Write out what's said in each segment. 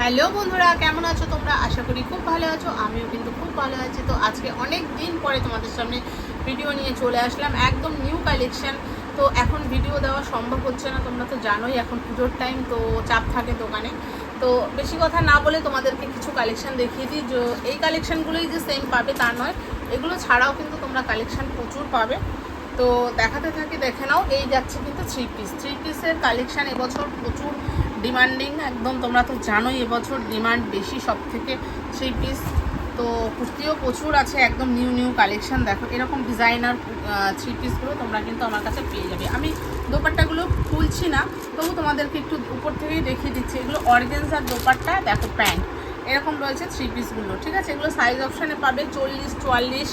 Hello বন্ধুরা, কেমন আছো তোমরা? আশা করি খুব ভালো আছো। আমিও কিন্তু খুব ভালো আছি। তো আজকে অনেক দিন পরে তোমাদের সামনে ভিডিও নিয়ে চলে আসলাম, একদম নিউ কালেকশন। তো এখন ভিডিও দেওয়া সম্ভব হচ্ছে না, তোমরা তো জানোই এখন পুজোর টাইম, তো চাপ থাকে দোকানে। তো বেশি কথা না বলে তোমাদেরকে কিছু কালেকশন দেখিয়ে দিই। যে এই কালেকশানগুলোই যে সেম পাবে তা নয়, এগুলো ছাড়াও কিন্তু তোমরা কালেকশান প্রচুর পাবে। তো দেখাতে থাকি, দেখে নাও। এই যাচ্ছে কিন্তু থ্রি পিসের কালেকশান এবছর প্রচুর ডিমান্ডিং, একদম তোমরা তো জানোই এবছর ডিমান্ড বেশি সব থেকে থ্রি পিস। তো কুর্তিও প্রচুর আছে, একদম নিউ নিউ কালেকশান। দেখো এরকম ডিজাইনার থ্রি পিসগুলো তোমরা কিন্তু আমার কাছে পেয়ে যাবে। আমি দোপাট্টাগুলো খুলছি না, তবু তোমাদেরকে একটু উপর থেকেই দেখিয়ে দিচ্ছি। এগুলো অর্গানজার দোপাট্টা, দেখো প্যান্ট এরকম রয়েছে থ্রি পিসগুলো, ঠিক আছে। এগুলো সাইজ অপশানে পাবে 40, 44,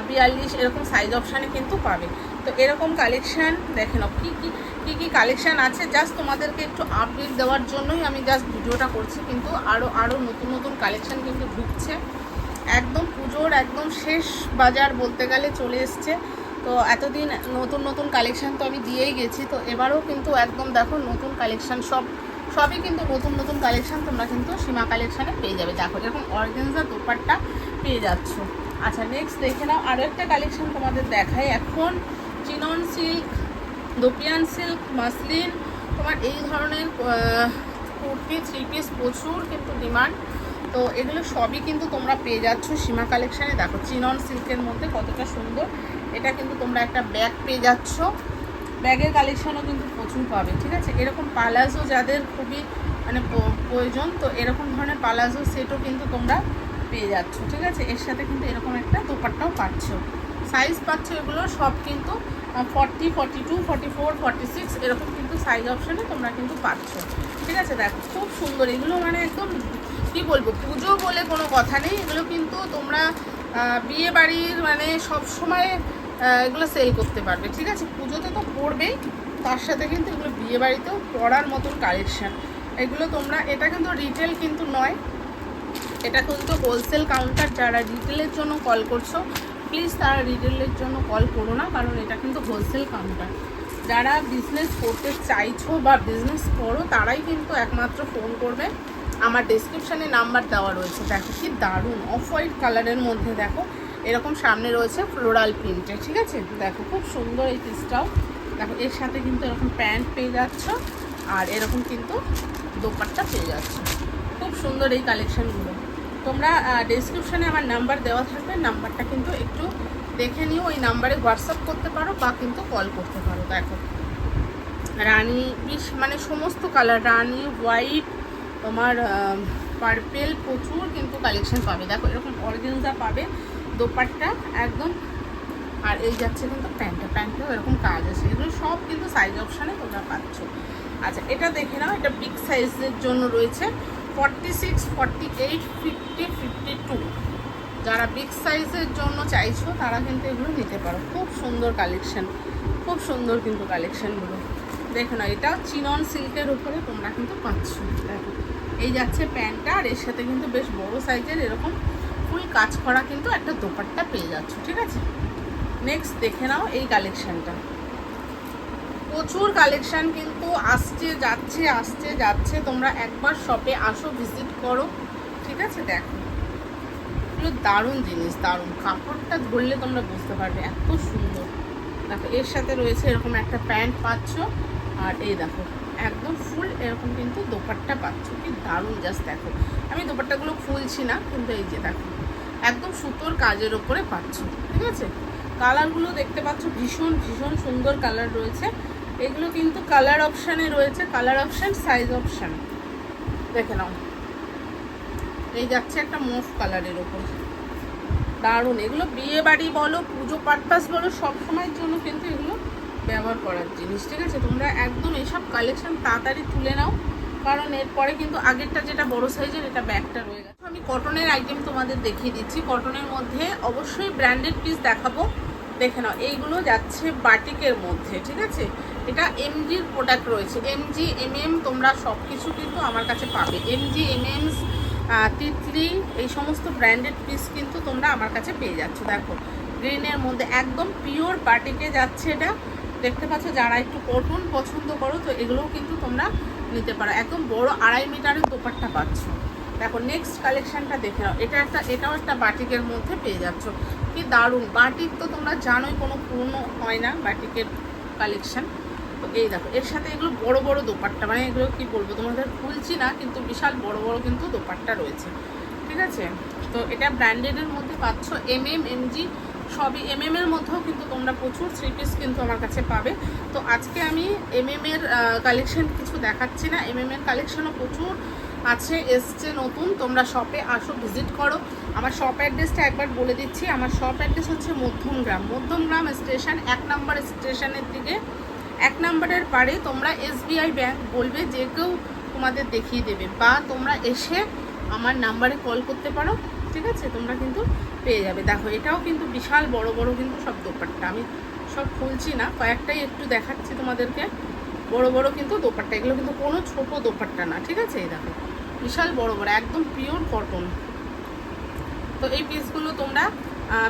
42 এরকম সাইজ অপশানে কিন্তু পাবে। তো এরকম কালেকশান দেখে নাও কী কালেকশান আছে। জাস্ট তোমাদেরকে একটু আপডেট দেওয়ার জন্যই আমি জাস্ট ভিডিওটা করছি, কিন্তু আরও নতুন নতুন কালেকশান কিন্তু ঢুকছে। একদম পুজোর একদম শেষ বাজার বলতে গেলে চলে এসছে। তো এতদিন নতুন নতুন কালেকশান তো আমি দিয়েই গেছি, তো এবারও কিন্তু একদম দেখো নতুন কালেকশান সবই কিন্তু নতুন নতুন কালেকশান তোমরা কিন্তু সীমা কালেকশানে পেয়ে যাবে। দেখো এরকম অর্গানজা দোপাট্টা পেয়ে যাচ্ছ। আচ্ছা, নেক্সট দেখে নাও আরও একটা কালেকশান তোমাদের দেখাই। এখন chinon silk, dupion silk, muslin, তোমার এই ধরনের কুর্তি থ্রি পিস প্রচুর কিন্তু ডিমান্ড। তো এগুলো সবই কিন্তু তোমরা পেয়ে যাচ্ছ সীমা কালেকশানে। দেখো চিনন সিল্কের মধ্যে কতটা সুন্দর, এটা কিন্তু তোমরা একটা ব্যাগ পেয়ে যাচ্ছ। ব্যাগের কালেকশানও কিন্তু প্রচুর পাবে, ঠিক আছে। এরকম পালাজো যাদের খুবই মানে প্রয়োজন, তো এরকম ধরনের পালাজো সেটও কিন্তু তোমরা পেয়ে যাচ্ছ, ঠিক আছে। এর সাথে কিন্তু এরকম একটা দোপাট্টাও পাচ্ছ। সাইজ পাচ্ছ এগুলো সব কিন্তু 40, 42, 44, 46 এরকম কিন্তু সাইজ অপশানে তোমরা কিন্তু পাচ্ছ, ঠিক আছে। দেখো খুব সুন্দর এগুলো, মানে একদম কী বলবো, পুজো বলে কোনো কথা নেই। এগুলো কিন্তু তোমরা বিয়ে বাড়ির মানে সব সময় এগুলো সেল করতে পারবে, ঠিক আছে। পুজোতে তো পড়বেই, তার সাথে কিন্তু এগুলো বিয়ে বাড়িতেও পড়ার মতন কালেকশান। এগুলো তোমরা, এটা কিন্তু রিটেল কিন্তু নয়, এটা কিন্তু হোলসেল কাউন্টার। যারা রিটেলের জন্য কল করছো প্লিজ তারা রিটেলের জন্য কল করো না, কারণ এটা কিন্তু হোলসেল কাউন্টার। যারা বিজনেস করতে চাইছো বা বিজনেস করো তারাই কিন্তু একমাত্র ফোন করবে। আমার ডেসক্রিপশানে নাম্বার দেওয়া রয়েছে। দেখো কি দারুণ অফ হোয়াইট কালারের মধ্যে, দেখো এরকম সামনে রয়েছে ফ্লোরাল প্রিন্টে, ঠিক আছে। দেখো খুব সুন্দর এই পিসটাও। দেখো এর সাথে কিন্তু এরকম প্যান্ট পেয়ে যাচ্ছ, আর এরকম কিন্তু দোপাট্টা পেয়ে যাচ্ছ। খুব সুন্দর এই কালেকশানগুলো। তোমরা ডেসক্রিপশানে আমার নাম্বার দেওয়া থাকবে, নাম্বারটা কিন্তু একটু দেখে নিও। ওই নাম্বারে হোয়াটসঅ্যাপ করতে পারো বা কিন্তু কল করতে পারো। দেখো রানি মানে সমস্ত কালার, রানি, হোয়াইট, তোমার পার্পেল, প্রচুর কিন্তু কালেকশান পাবে। দেখো এরকম অর্গানজা পাবে দোপাট্টা একদম। আর এই যাচ্ছে কিন্তু প্যান্টেও এরকম কাজ আছে। এগুলো সব কিন্তু সাইজ অপশানে তোমরা পাচ্ছ। আচ্ছা, এটা দেখে নাও, এটা বিগ সাইজের জন্য রয়েছে 46, 48, 50, 52। যারা বিগ সাইজের জন্য চাইছো তারা কিন্তু এগুলো নিতে পারো। খুব সুন্দর কালেকশান, খুব সুন্দর কিন্তু কালেকশানগুলো। দেখো না, এটা চিনন সিল্কের উপরে তোমরা কিন্তু পাচ্ছ। দেখো এই যাচ্ছে প্যান্টটা, আর এর সাথে কিন্তু বেশ বড় সাইজের এরকম ফুল কাজ করা কিন্তু একটা দোপাট্টা পেয়ে যাচ্ছ, ঠিক আছে। নেক্সট দেখে নাও এই কালেকশানটা। প্রচুর কালেকশান কিন্তু আসছে যাচ্ছে। তোমরা একবার শপে আসো, ভিজিট করো, ঠিক আছে। দেখো এগুলো দারুণ জিনিস, দারুণ। কাপড়টা ধরলে তোমরা বুঝতে পারবে এত সুন্দর। দেখো এর সাথে রয়েছে এরকম একটা প্যান্ট পাচ্ছ, আর এই দেখো একদম ফুল এরকম কিন্তু দোপাট্টা পাচ্ছ। কি দারুণ, জাস্ট দেখো। আমি দোপাট্টাগুলো খুলছি না, কিন্তু এই যে দেখো একদম সুতোর কাজের ওপরে পাচ্ছ, ঠিক আছে। কালারগুলো দেখতে পাচ্ছ, ভীষণ ভীষণ সুন্দর কালার রয়েছে। এগুলো কিন্তু কালার অপশানে রয়েছে, কালার অপশান, সাইজ অপশান। দেখে নাও এই যাচ্ছে একটা মুভ কালারের ওপর, দারুণ। এগুলো বিয়ে বাড়ি বলো, পুজো পারপাস বলো, সব সময়ের জন্য কিন্তু এগুলো ব্যবহার করার জিনিস, ঠিক আছে। তোমরা একদম এইসব কালেকশন তাড়াতাড়ি তুলে নাও, কারণ এরপরে কিন্তু আগেরটা যেটা বড় সাইজের, এটা ব্যাগটা রয়ে গেছে। আমি কটনের আইটেম তোমাদের দেখিয়ে দিচ্ছি। কটনের মধ্যে অবশ্যই ব্র্যান্ডেড পিস দেখাবো। দেখে নাও এইগুলো যাচ্ছে বাটিকের মধ্যে, ঠিক আছে। এটা এমজির প্রোডাক্ট রয়েছে, এমজি, এমএম, তোমরা সব কিছু কিন্তু আমার কাছে পাবে। এমজি, এমএমস, তিতলি, এই সমস্ত ব্র্যান্ডেড পিস কিন্তু তোমরা আমার কাছে পেয়ে যাচ্ছ। দেখো গ্রিনের মধ্যে একদম পিওর বাটিকে যাচ্ছে এটা, দেখতে পাচ্ছ। যারা একটু কটন পছন্দ করো তো এগুলোও কিন্তু তোমরা নিতে পারো। একদম বড় 2.5 মিটারের দোপাট্টা পাচ্ছ। দেখো নেক্সট কালেকশনটা দেখে নাও। এটাও একটা বাটিকের মধ্যে পেয়ে যাচ্ছ। কি দারুণ! বাটিক তো তোমরা জানোই কোনো পুরনো হয় না বাটিকের কালেকশন। তো এই দেখো এর সাথে এগুলো বড় বড় দোপাট্টা, মানে এগুলো কি বলবো তোমাদের, খুলছি না কিন্তু বিশাল বড় বড় কিন্তু দোপাট্টা রয়েছে, ঠিক আছে। তো এটা ব্র্যান্ডেডের মধ্যে পাচ্ছ, MG সবই। এর মধ্যেও কিন্তু তোমরা প্রচুর 3 পিস কিন্তু আমার কাছে পাবে। তো আজকে আমি এর কালেকশন কিছু দেখাচ্ছি না। এর কালেকশনও প্রচুর আছে, এসছে নতুন। তোমরা শপে আসো, ভিজিট করো। আমার শপ অ্যাড্রেসটা একবার বলে দিচ্ছি। আমার শপ অ্যাড্রেস হচ্ছে মধ্যমগ্রাম স্টেশন, 1 নম্বর স্টেশনের দিকে, 1 নম্বরের পারে তোমরা SBI ব্যাংক বলবে, যে কেউ তোমাদের দেখিয়ে দেবে, বা তোমরা এসে আমার নাম্বারে কল করতে পারো, ঠিক আছে। তোমরা কিন্তু পেয়ে যাবে। দেখো এটাও কিন্তু বিশাল বড় বড় কিন্তু সব দোপাট্টা, আমি সব খুলছি না, কয়েকটাই একটু দেখাচ্ছি তোমাদেরকে। বড় বড় কিন্তু দোপাট্টা, এগুলো কিন্তু কোনো ছোট দোপাট্টা না, ঠিক আছে। এই দেখো বিশাল বড় বড়, একদম পিওর কটন। তো এই পিসগুলো তোমরা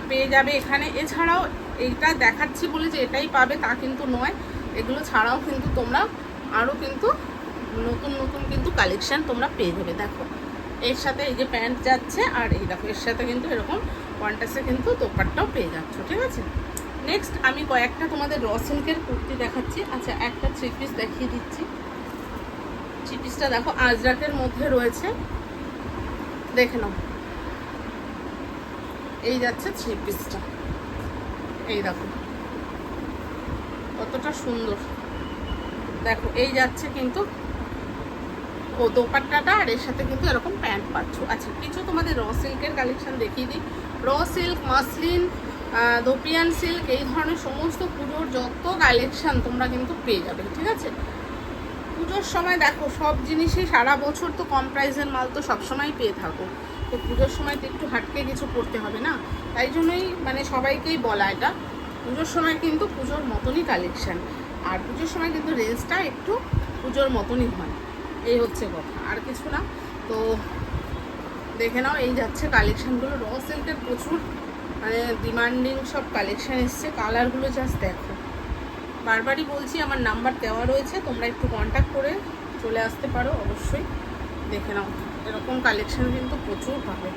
পেয়ে যাবে এখানে। এছাড়াও এইটা দেখাচ্ছি বলে যে এটাই পাবে তা কিন্তু নয়, এগুলো ছাড়াও কিন্তু তোমরা আরও কিন্তু নতুন নতুন কিন্তু কালেকশান তোমরা পেয়ে যাবে। দেখো এর সাথে এই যে প্যান্ট যাচ্ছে, আর এই দেখো এর সাথে কিন্তু এরকম কন্ট্রাস্টে কিন্তু দোপাট্টাও পেয়ে যাচ্ছ, ঠিক আছে। নেক্সট আমি কয়েকটা তোমাদের র সিল্কের কুর্তি দেখাচ্ছি। আচ্ছা একটা 3 পিস দেখিয়ে দিচ্ছি। 3 পিসটা দেখো আজরাকের মধ্যে রয়েছে, দেখে নাও। এই যাচ্ছে 3 পিসটা, এই দেখো কতটা সুন্দর। দেখো এই যাচ্ছে কিন্তু ও দোপাট্টাটা, আর এর সাথে কিন্তু এরকম প্যান্ট পাচ্ছ। আচ্ছা কিছু তোমাদের র সিল্কের কালেকশন দেখিয়ে দিই। Raw silk, muslin, dupion silk, এই ধরনের সমস্ত পুজোর যত কালেকশন তোমরা কিন্তু পেয়ে যাবে, ঠিক আছে। পুজোর সময় দেখো সব জিনিসই সারা বছর তো কম প্রাইসের মাল তো সবসময় পেয়ে থাকো, তো পুজোর সময় তো একটু হাটকে কিছু করতে হবে না, তাই জন্যই মানে সবাইকেই বলা এটা পুজোর সময় কিন্তু পুজোর মতনই কালেকশান, আর পুজোর সময় কিন্তু রেঞ্জটা একটু পুজোর মতনই হয়, এই হচ্ছে কথা, আর কিছু না। তো দেখে নাও এই যাচ্ছে কালেকশানগুলো। র সিল্কের প্রচুর মানে ডিমান্ডিং সব কালেকশান এসছে, কালারগুলো জাস্ট দেখো। বারবারই বলছি আমার নাম্বার দেওয়া রয়েছে, তোমরা একটু কন্ট্যাক্ট করে চলে আসতে পারো অবশ্যই। দেখে নাও এরকম কালেকশান কিন্তু প্রচুর পাবে,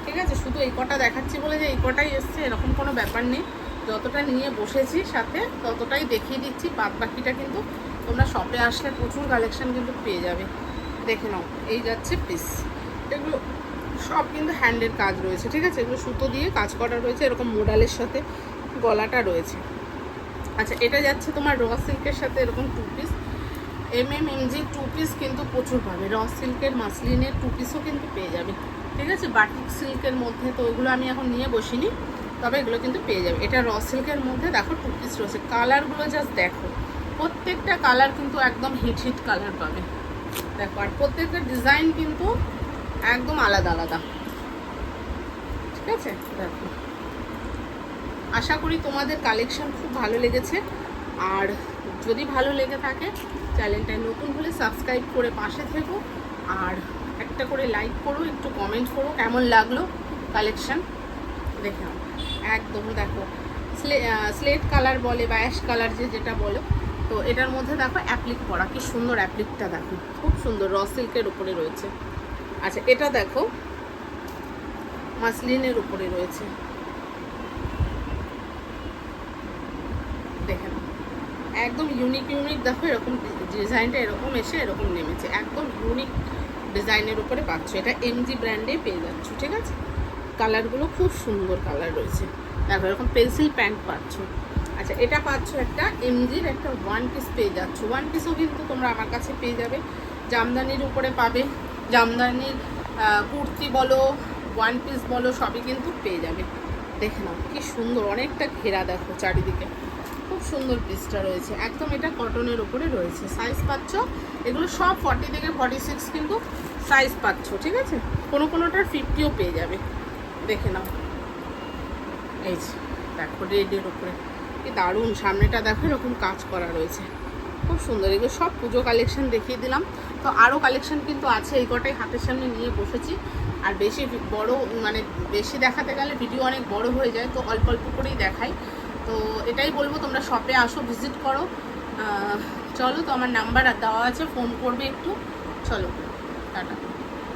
ঠিক আছে। শুধু এই কটা দেখাচ্ছি বলে যে এই কটাই এসছে এরকম কোনো ব্যাপার নেই, যতটা নিয়ে বসেছি সাথে ততটাই দেখিয়ে দিচ্ছি। বাদ বাকিটা কিন্তু তোমরা শপে আসলে প্রচুর কালেকশান কিন্তু পেয়ে যাবে। দেখে নাও এই যাচ্ছে পিস, এগুলো সব কিন্তু হ্যান্ডের কাজ রয়েছে, ঠিক আছে। এগুলো সুতো দিয়ে কাজ করা রয়েছে, এরকম মোডালের সাথে গলাটা রয়েছে। আচ্ছা এটা যাচ্ছে তোমার র সিল্কের সাথে এরকম 2 পিস, MG 2 পিস কিন্তু প্রচুর পাবে। র সিল্কের মাসলিনের 2 পিসও কিন্তু পেয়ে যাবে, ঠিক আছে। বাটিক সিল্কের মধ্যে তো ওগুলো আমি এখন নিয়ে বসিনি, তবে এগুলো কিন্তু পেয়ে যাবে। এটা র সিল্কের মধ্যে দেখো 2 পিস রয়েছে, কালারগুলো জাস্ট দেখো, প্রত্যেকটা কালার কিন্তু একদম হিট কালার পাবে দেখো, আর প্রত্যেকটা ডিজাইন কিন্তু একদম আলাদা আলাদা, ঠিক আছে। দেখো আশা করি তোমাদের কালেকশন খুব ভালো লেগেছে, আর যদি ভালো লেগে থাকে চ্যানেলটায় নতুন হলে সাবস্ক্রাইব করে পাশে থেকো, আর একটা করে লাইক করো, একটু কমেন্ট করো কেমন লাগলো কালেকশন। দেখে নাও একদম দেখো স্লেট কালার বলে বা অ্যাশ কালার যেটা বলো, তো এটার মধ্যে দেখো অ্যাপ্লিক করা, কি সুন্দর অ্যাপ্লিকটা দেখো, খুব সুন্দর র সিল্কের উপরে রয়েছে। আচ্ছা এটা দেখো মাসলিনের উপরে রয়েছে, দেখে নাও একদম ইউনিক দেখো, এরকম ডিজাইনটা এরকম এসে এরকম নেমেছে, একদম ইউনিক ডিজাইনের উপরে পাচ্ছ। এটা MG ব্র্যান্ডে পেয়ে যাচ্ছ, ঠিক আছে। কালারগুলো খুব সুন্দর কালার রয়েছে, দেখো এরকম পেন্সিল প্যান্ট পাচ্ছ। আচ্ছা এটা পাচ্ছ একটা MGর একটা 1 পিস পেয়ে যাচ্ছ, 1 পিসও কিন্তু তোমরা আমার কাছে পেয়ে যাবে। জামদানির উপরে পাবে, জামদানির কুর্তি বলো 1 পিস বলো সবই কিন্তু পেয়ে যাবে। দেখে নাও কি সুন্দর, অনেকটা ঘেরা দেখো চারিদিকে, খুব সুন্দর পিসটা রয়েছে, একদম এটা কটনের উপরে রয়েছে। সাইজ পাচ্ছ এগুলো সব 40 থেকে 46 কিন্তু সাইজ পাচ্ছ, ঠিক আছে। কোনোটার 50ও পেয়ে যাবে। দেখে নাও এই যে দেখো রেডের উপরে কি দারুণ, সামনেটা দেখো এরকম কাজ করা রয়েছে, খুব সুন্দর। এগুলো সব পুজো কালেকশন দেখিয়ে দিলাম, তো আরও কালেকশন কিন্তু আছে, এই কটাই হাতের সামনে নিয়ে বসেছি। আর বেশি বড় মানে বেশি দেখাতে গেলে ভিডিও অনেক বড় হয়ে যায়, তো অল্প অল্প করেই দেখাই। তো এটাই বলবো তোমরা শপে আসো, ভিজিট করো, চলো, তো আমার নাম্বার আর দেওয়া আছে, ফোন করবে একটু। চলো, টাটা।